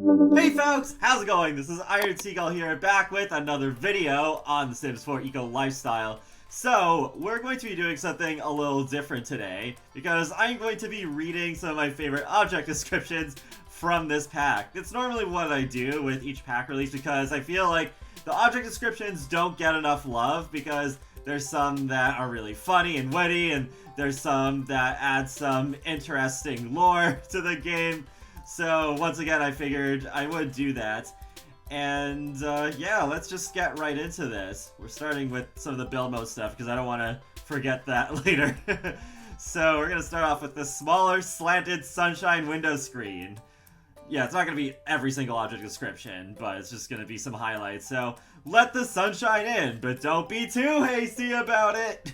Hey folks, how's it going? This is Iron Seagull here, back with another video on The Sims 4 Eco Lifestyle. So, we're going to be doing something a little different today, because I'm going to be reading some of my favorite object descriptions from this pack. It's normally what I do with each pack release, because I feel like the object descriptions don't get enough love, because there's some that are really funny and witty, and there's some that add some interesting lore to the game. So once again, I figured I would do that. And yeah, let's just get right into this. We're starting with some of the build mode stuff because I don't want to forget that later. So we're going to start off with the smaller slanted sunshine window screen. Yeah, it's not going to be every single object description, but it's just going to be some highlights. So let the sunshine in, but don't be too hasty about it.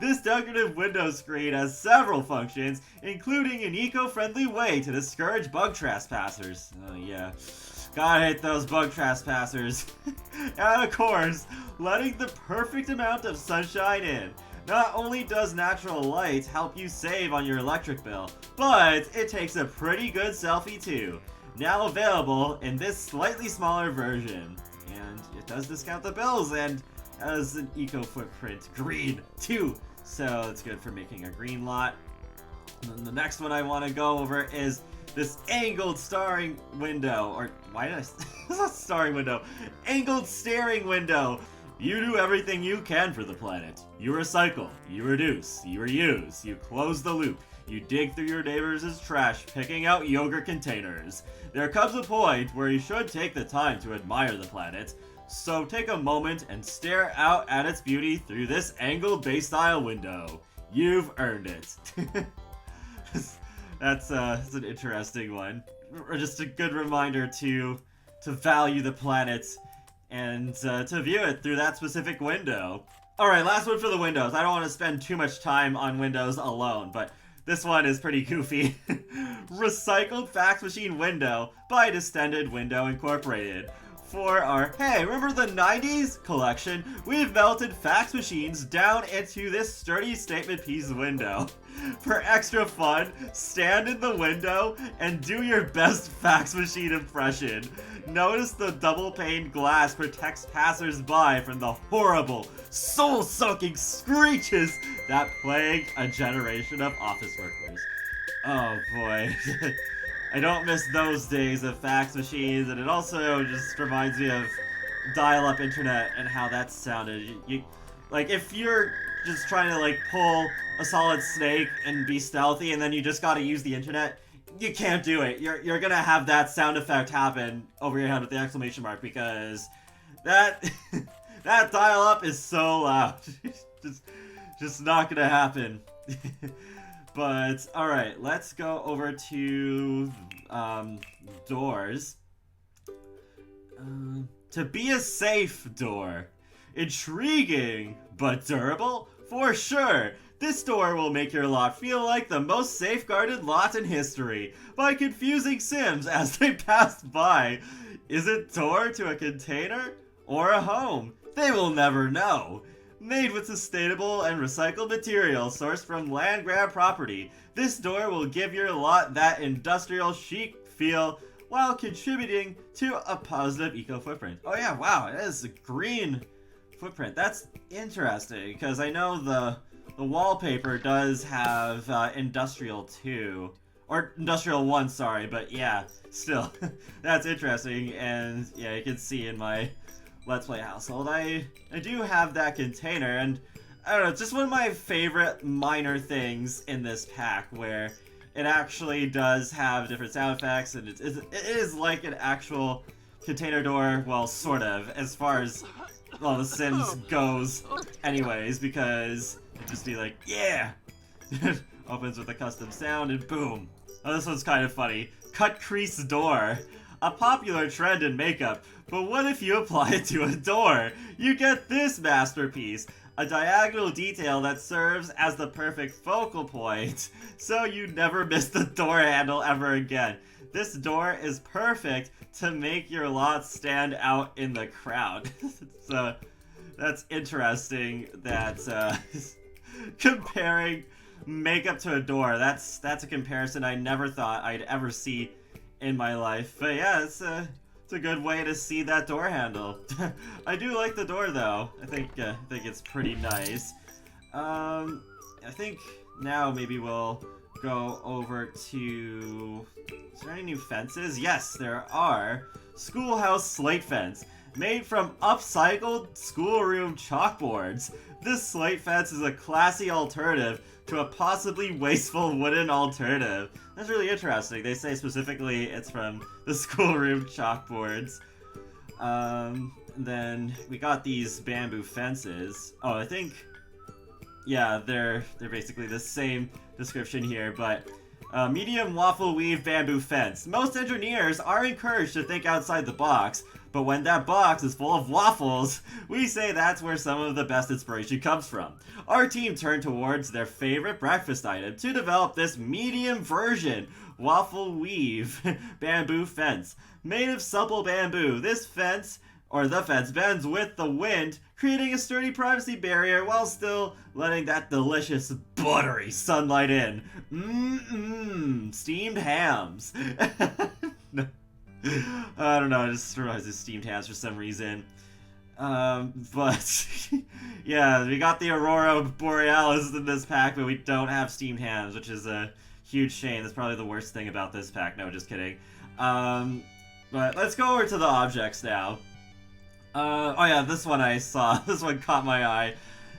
This decorative window screen has several functions, including an eco-friendly way to discourage bug trespassers. Oh yeah, gotta hate those bug trespassers. And of course, letting the perfect amount of sunshine in. Not only does natural light help you save on your electric bill, but it takes a pretty good selfie too. Now available in this slightly smaller version. And it does discount the bills and has an eco footprint green too. So it's good for making a green lot. And then the next one I want to go over is this angled staring window. Or why did I it's not staring window? Angled staring window. You do everything you can for the planet. You recycle, you reduce, you reuse, you close the loop, you dig through your neighbors' trash, picking out yogurt containers. There comes a point where you should take the time to admire the planet. So take a moment and stare out at its beauty through this angled bay style window. You've earned it. That's an interesting one. Or just a good reminder to value the planet and to view it through that specific window. Alright, last one for the windows. I don't want to spend too much time on windows alone, but this one is pretty goofy. Recycled fax machine window by Distended Window Incorporated. For our, hey, remember the 90s collection? We've melted fax machines down into this sturdy statement piece window. For extra fun, stand in the window and do your best fax machine impression. Notice the double-paned glass protects passers-by from the horrible, soul-sucking screeches that plague a generation of office workers. Oh boy. I don't miss those days of fax machines, and it also just reminds me of dial-up internet and how that sounded. You, like, if you're just trying to, like, pull a solid snake and be stealthy, and then you just gotta use the internet, you can't do it. You're gonna have that sound effect happen over your head with the exclamation mark, because that that dial-up is so loud. just not gonna happen. But, alright, let's go over to, doors. To be a safe door. Intriguing, but durable? For sure! This door will make your lot feel like the most safeguarded lot in history by confusing Sims as they pass by. Is it door to a container or a home? They will never know. Made with sustainable and recycled materials sourced from land grab property, this door will give your lot that industrial chic feel while contributing to a positive eco footprint. Oh yeah, wow, it is a green footprint. That's interesting, because I know the wallpaper does have industrial 2. Or industrial 1, sorry, but yeah, still, that's interesting, and yeah, you can see in my Let's Play household, I do have that container, and I don't know, it's just one of my favorite minor things in this pack, where it actually does have different sound effects, and it is like an actual container door, well, sort of, as far as, well, The Sims goes anyways, because it just be like, yeah! Opens with a custom sound, and boom. Oh, this one's kind of funny. Cut crease door. A popular trend in makeup, but what if you apply it to a door? You get this masterpiece, a diagonal detail that serves as the perfect focal point, so you never miss the door handle ever again. This door is perfect to make your lot stand out in the crowd. So that's interesting that comparing makeup to a door, that's a comparison I never thought I'd ever see in my life. But yeah, it's a good way to see that door handle. I do like the door though. I think it's pretty nice. I think now maybe we'll go over to... Is there any new fences? Yes, there are. Schoolhouse slate fence, made from upcycled schoolroom chalkboards. This slate fence is a classy alternative to a possibly wasteful wooden alternative. That's really interesting. They say specifically it's from the schoolroom chalkboards. Then we got these bamboo fences. Oh, I think... Yeah, they're basically the same description here, but medium waffle weave bamboo fence. Most engineers are encouraged to think outside the box, but when that box is full of waffles, we say that's where some of the best inspiration comes from. Our team turned towards their favorite breakfast item to develop this medium version waffle weave bamboo fence. Made of supple bamboo, this fence, or the fence, bends with the wind, creating a sturdy privacy barrier while still letting that delicious buttery sunlight in. Steamed hams. I don't know, I just realized it's steamed hams for some reason. But yeah, we got the Aurora Borealis in this pack, but we don't have steamed hams, which is a huge shame. That's probably the worst thing about this pack. No, just kidding. But let's go over to the objects now. Oh yeah, this one I saw. This one caught my eye.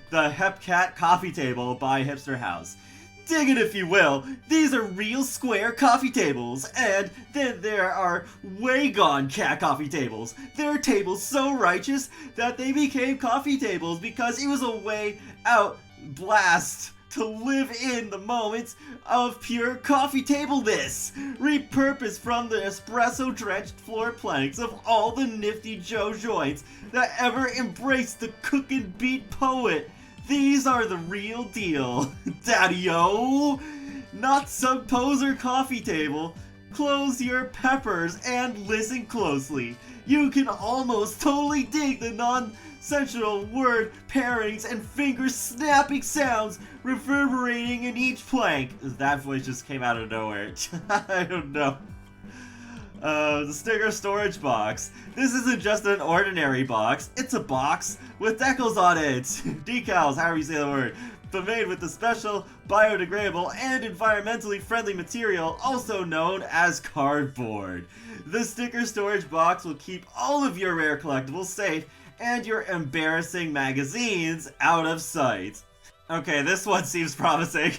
The Hepcat coffee table by Hipster House. Dig it if you will, these are real square coffee tables, and then there are Wagon Cat coffee tables. They're tables so righteous that they became coffee tables because it was a way out blast to live in the moments of pure coffee table-ness, repurposed from the espresso-drenched floor planks of all the nifty Joe joints that ever embraced the cookin' beat poet. These are the real deal, daddy-o! Not some poser coffee table. Close your peppers and listen closely. You can almost totally dig the non-sensual word pairings and finger-snapping sounds reverberating in each plank. That voice just came out of nowhere. I don't know. The sticker storage box. This isn't just an ordinary box, it's a box with decals on it. Decals, however you say the word. But made with the special, biodegradable, and environmentally friendly material also known as cardboard. The sticker storage box will keep all of your rare collectibles safe and your embarrassing magazines out of sight. Okay, this one seems promising.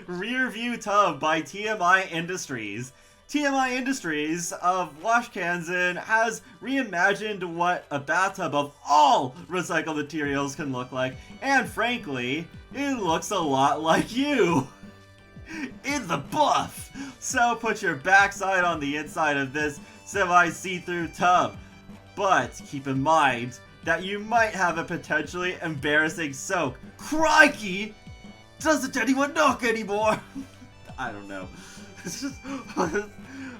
Rear View Tub by TMI Industries. TMI Industries of Washkansen has reimagined what a bathtub of all recycled materials can look like, and frankly, it looks a lot like you! In the buff! So put your backside on the inside of this semi-see-through tub. But keep in mind that you might have a potentially embarrassing soak. Crikey! Doesn't anyone knock anymore? I don't know. It's just...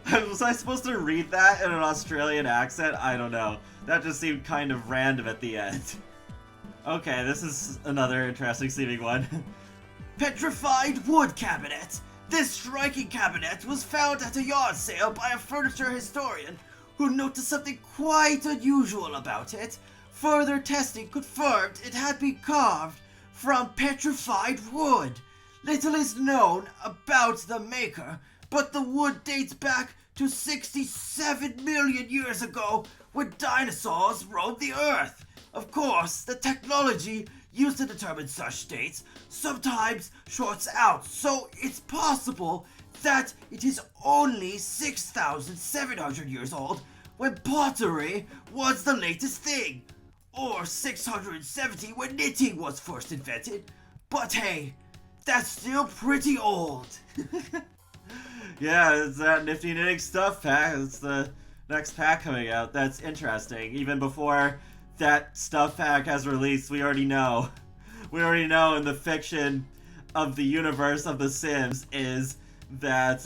Was I supposed to read that in an Australian accent? I don't know. That just seemed kind of random at the end. Okay, this is another interesting seeming one. Petrified wood cabinet. This striking cabinet was found at a yard sale by a furniture historian who noticed something quite unusual about it. Further testing confirmed it had been carved from petrified wood. Little is known about the maker, but the wood dates back to 67 million years ago when dinosaurs roamed the Earth. Of course, the technology used to determine such dates sometimes shorts out, so it's possible that it is only 6,700 years old when pottery was the latest thing, or 670 when knitting was first invented. But hey, that's still pretty old. Yeah, it's that nifty knitting stuff pack. It's the next pack coming out. That's interesting. Even before that stuff pack has released, we already know. We already know in the fiction of the universe of The Sims is that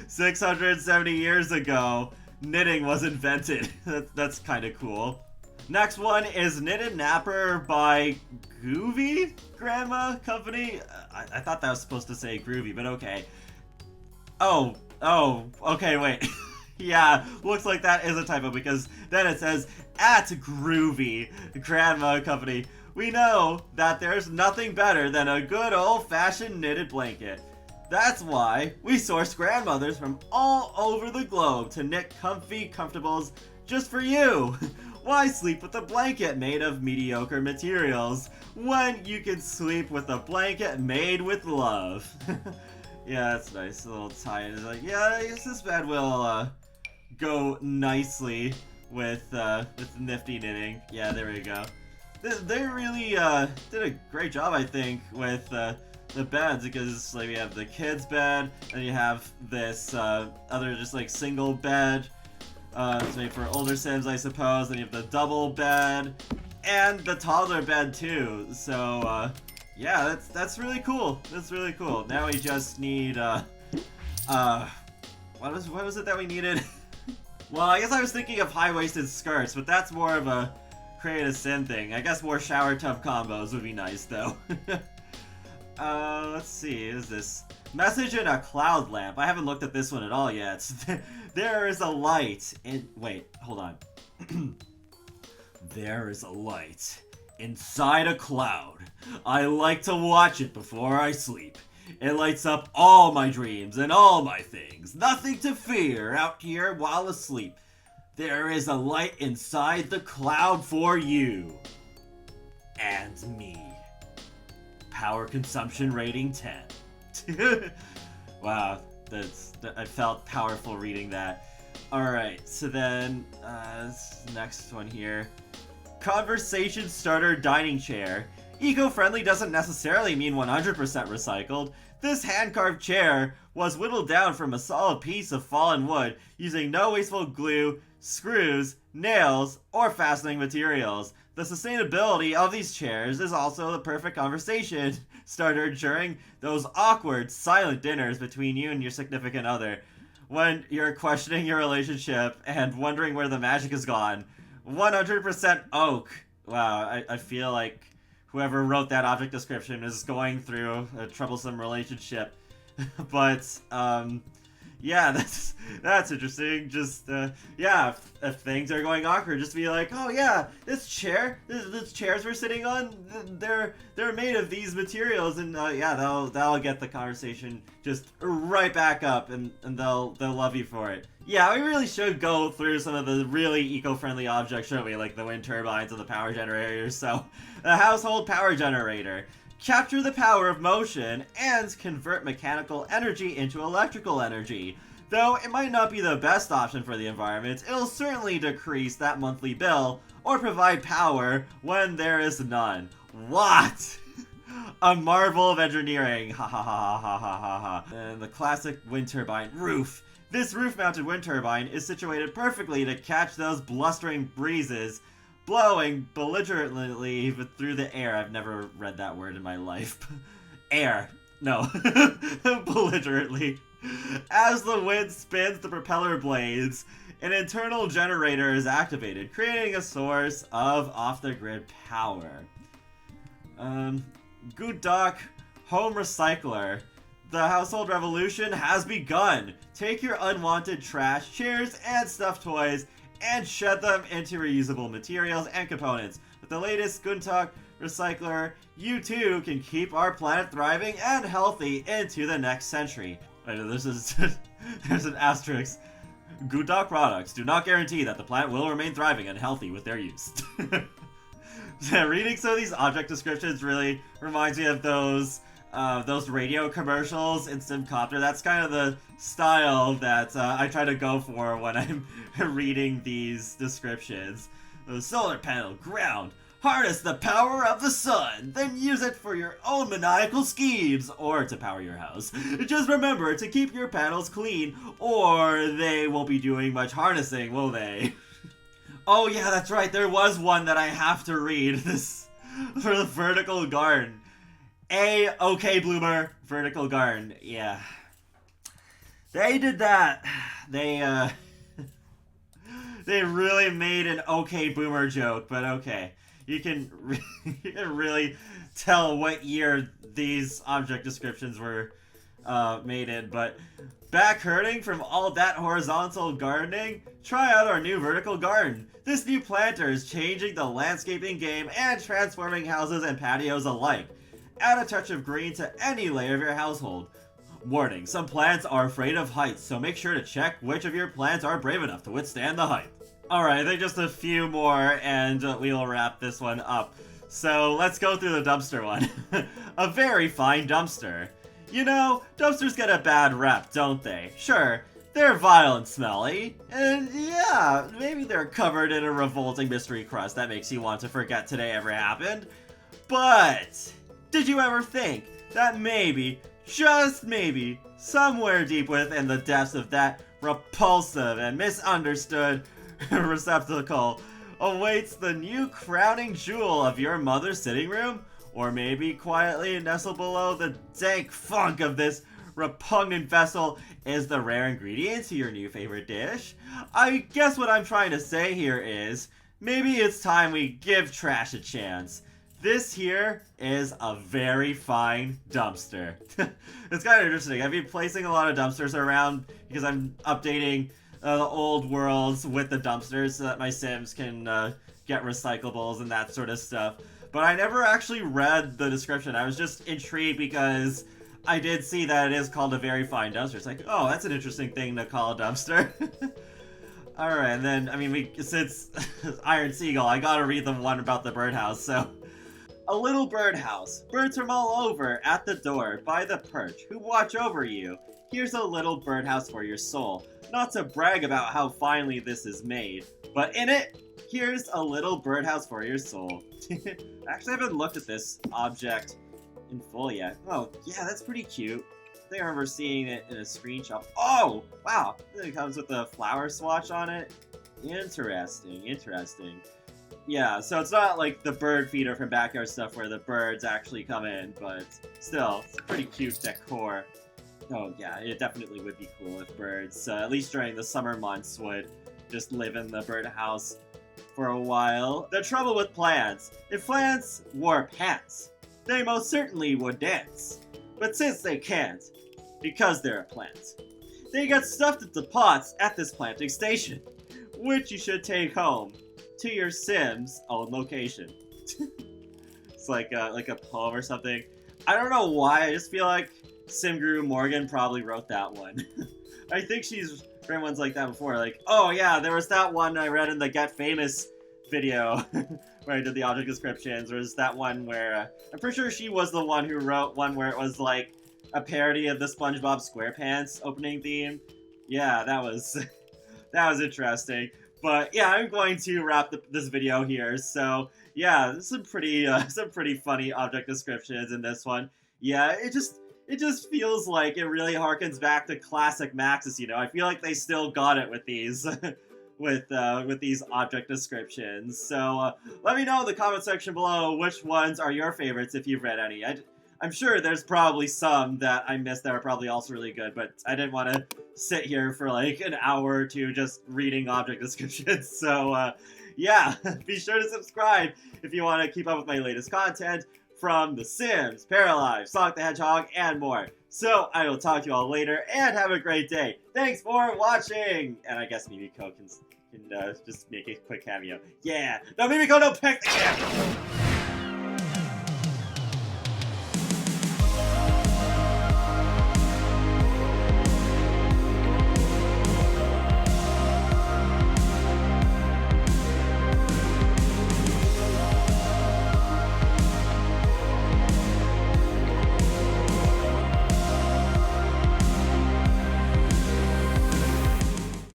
670 years ago, knitting was invented. That's kind of cool. Next one is Knitted Napper by Groovy Grandma Company. I thought that was supposed to say Groovy, but okay. Oh, okay, wait. Yeah, looks like that is a typo because then it says, at Groovy Grandma Company, we know that there's nothing better than a good old-fashioned knitted blanket. That's why we source grandmothers from all over the globe to knit comfy comfortables just for you. Why sleep with a blanket made of mediocre materials when you can sleep with a blanket made with love? Yeah, that's nice. A little tie-in. It's like, yeah, I guess this bed will go nicely with nifty knitting. Yeah, there we go. They really did a great job, I think, with the beds, because like we have the kids bed, and you have this other just like single bed. It's made for older Sims, I suppose. Then you have the double bed and the toddler bed too. So yeah, that's really cool. That's really cool. Now we just need what was it that we needed? Well, I guess I was thinking of high-waisted skirts, but that's more of a create a sim thing. I guess more shower tub combos would be nice, though. Let's see, is this? Message in a cloud lamp. I haven't looked at this one at all yet. There is a light in... Wait, hold on. There is a light inside a cloud. I like to watch it before I sleep. It lights up all my dreams and all my things. Nothing to fear out here while asleep. There is a light inside the cloud for you. And me. Power consumption rating 10. Wow, I felt powerful reading that. Alright, so then, next one here. Conversation starter dining chair. Eco-friendly doesn't necessarily mean 100% recycled. This hand-carved chair was whittled down from a solid piece of fallen wood using no wasteful glue, screws, nails, or fastening materials. The sustainability of these chairs is also the perfect conversation starter during those awkward, silent dinners between you and your significant other. When you're questioning your relationship and wondering where the magic is gone. 100% oak. Wow, I feel like whoever wrote that object description is going through a troublesome relationship. But, yeah, that's interesting. Just, yeah, if things are going awkward, just be like, oh yeah, this chairs we're sitting on, they're made of these materials, and yeah, that'll get the conversation just right back up, and they'll love you for it. Yeah, we really should go through some of the really eco-friendly objects, shouldn't we? Like the wind turbines and the power generators. So, the household power generator. Capture the power of motion and convert mechanical energy into electrical energy. Though it might not be the best option for the environment, it'll certainly decrease that monthly bill or provide power when there is none. What? A marvel of engineering. Ha ha ha ha ha ha ha. And the classic wind turbine roof. This roof-mounted wind turbine is situated perfectly to catch those blustering breezes blowing belligerently through the air. I've never read that word in my life. Air. No. Belligerently. As the wind spins the propeller blades, an internal generator is activated, creating a source of off-the-grid power. Good Doc Home Recycler. The household revolution has begun. Take your unwanted trash, chairs, and stuffed toys and shed them into reusable materials and components. With the latest Guntalk Recycler, you too can keep our planet thriving and healthy into the next century. There's an asterisk. Guntalk products do not guarantee that the planet will remain thriving and healthy with their use. Yeah, reading some of these object descriptions really reminds me of those radio commercials in Simcopter. That's kind of the style that I try to go for when I'm reading these descriptions. The solar panel, ground. Harness the power of the sun, then use it for your own maniacal schemes, or to power your house. Just remember to keep your panels clean, or they won't be doing much harnessing, will they? Oh yeah, that's right, there was one that I have to read. This for the vertical garden. Okay, Bloomer, vertical garden, yeah. They did that. They really made an okay Boomer joke, but okay. You can really tell what year these object descriptions were made in, but back hurting from all that horizontal gardening? Try out our new vertical garden. This new planter is changing the landscaping game and transforming houses and patios alike. Add a touch of green to any layer of your household. Warning, some plants are afraid of heights, so make sure to check which of your plants are brave enough to withstand the height. Alright, I think just a few more and we'll wrap this one up. So let's go through the dumpster one. A very fine dumpster. You know, dumpsters get a bad rep, don't they? Sure, they're vile and smelly, and yeah, maybe they're covered in a revolting mystery crust that makes you want to forget today ever happened. But did you ever think that maybe, just maybe, somewhere deep within the depths of that repulsive and misunderstood receptacle awaits the new crowning jewel of your mother's sitting room? Or maybe quietly nestled below the dank funk of this repugnant vessel is the rare ingredient to your new favorite dish? I guess what I'm trying to say here is, maybe it's time we give trash a chance. This here is a very fine dumpster. It's kind of interesting. I've been placing a lot of dumpsters around because I'm updating the old worlds with the dumpsters so that my Sims can get recyclables and that sort of stuff. But I never actually read the description. I was just intrigued because I did see that it is called a very fine dumpster. It's like, oh, that's an interesting thing to call a dumpster. Alright, and then, I mean, since Iron Seagull, I gotta read the one about the birdhouse, so. A little birdhouse. Birds from all over, at the door, by the perch, who watch over you. Here's a little birdhouse for your soul. Not to brag about how finely this is made, but in it, here's a little birdhouse for your soul. Actually, I haven't looked at this object in full yet. Oh, yeah, that's pretty cute. I think I remember seeing it in a screenshot. Oh, wow. It comes with a flower swatch on it. Interesting, interesting. Yeah, so it's not like the bird feeder from Backyard Stuff where the birds actually come in, but still, it's pretty cute decor. Oh yeah, it definitely would be cool if birds, at least during the summer months, would just live in the birdhouse for a while. The trouble with plants. If plants wore pants, they most certainly would dance. But since they can't, because they're a plant, they get stuffed into pots at this planting station, which you should take home to your Sim's own location. It's like a poem or something. I don't know why, I just feel like Simguru Morgan probably wrote that one. I think she's written ones like that before. Like, oh yeah, there was that one I read in the Get Famous video where I did the object descriptions. There's that one where I'm pretty sure she was the one who wrote one where it was like a parody of the SpongeBob SquarePants opening theme. Yeah, that was that was interesting. But yeah, I'm going to wrap this video here. So yeah, there's some pretty funny object descriptions in this one. Yeah, it just feels like it really harkens back to classic Maxis, you know. I feel like they still got it with these with these object descriptions. So let me know in the comment section below which ones are your favorites if you've read any. I'm sure there's probably some that I missed that are probably also really good, but I didn't want to sit here for like an hour or two just reading object descriptions. So yeah, be sure to subscribe if you want to keep up with my latest content from The Sims, Paralive, Sonic the Hedgehog, and more. So I will talk to you all later, and have a great day. Thanks for watching! And I guess Mimiko can just make a quick cameo. Yeah! No, Mimiko, don't pick the camera!